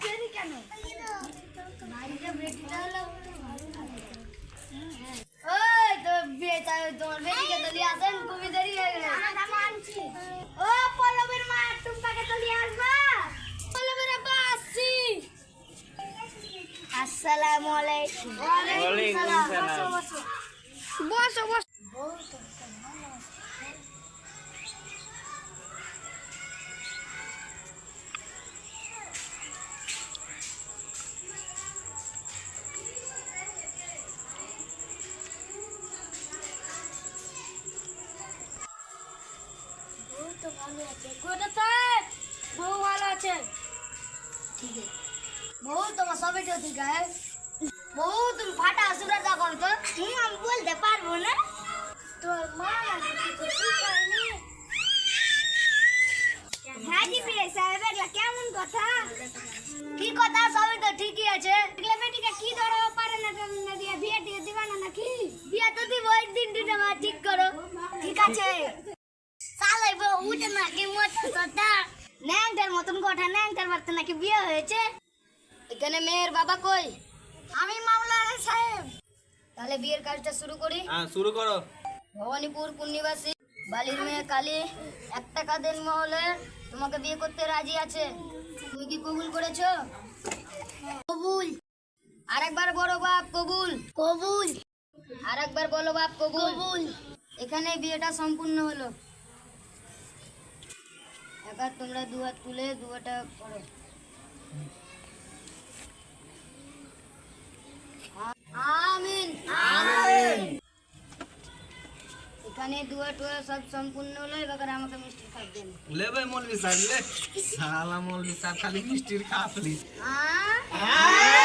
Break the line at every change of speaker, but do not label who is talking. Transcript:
দেরি কেন? বাড়িতে বেটিটা হলো। ওই তো বেটা তোমার বেটিকে তো নিয়ে আসেন, খুবই দেরি হয়ে গেল। আমি আনছি। ও পল্লবের মা, টুম্পাকে তো নিয়ে আসবা। পল্লবের আপা আসছি। আসসালামু আলাইকুম। ওয়ালাইকুম সালাম। বসো বসো বসো। তো ভালো আছে। কোথা স্যার? বউ ভালো আছে। ঠিক আছে। বউ তোমার সবই তো ঠিক আছে। বউ তুমি ফাটা সুরাটা করো তো। আমি বলতে পারবো না। তোর মা নাকি কিছু শিখায়নি? হ্যাঁ জি বিয়ে সাহেব, এগুলা কেমন কথা? কি কথা? সবই তো ঠিকই আছে। এগুলা বেটিকে কি ধরো পারে না দিয়ে বিয়ে দিয়ে দিবা না নাকি? বিয়ে তো দিব, একদিন দিতে মা ঠিক করো। ঠিক আছে। চালাইবো উঠে নাকি মরতে সদা ন্যাংটার মতন কথা, ন্যাংটার বাড়তে নাকি বিয়ে হয়েছে। এখানে মেয়ের বাবা কই? আমি মাওলানা সাহেব। তাহলে বিয়ের কাজটা শুরু করি।
হ্যাঁ শুরু করো।
ভবানীপুর পুণ্যবাসী বালির মেয়ে কালী 1 টাকা দেন মহলে তোমাকে বিয়ে করতে রাজি আছে। তুমি কি কবুল করেছো? কবুল। আরেকবার বড় বাপ কবুল। কবুল। আরেকবার বলো বাপ কবুল। কবুল। এখানে বিয়েটা সম্পূর্ণ হলো। এবার তোমরা 2 হাত তুলে 2 হাত করো। আমিন আমিন। এখানে 2 হাত সব সম্পূর্ণ হলো। এবার আমাকে মিষ্টি খাবেন।
ले भाई मौलवी साहब ले। साला मौलवी साहब खाली मिष्टिर खाफली।
হ্যাঁ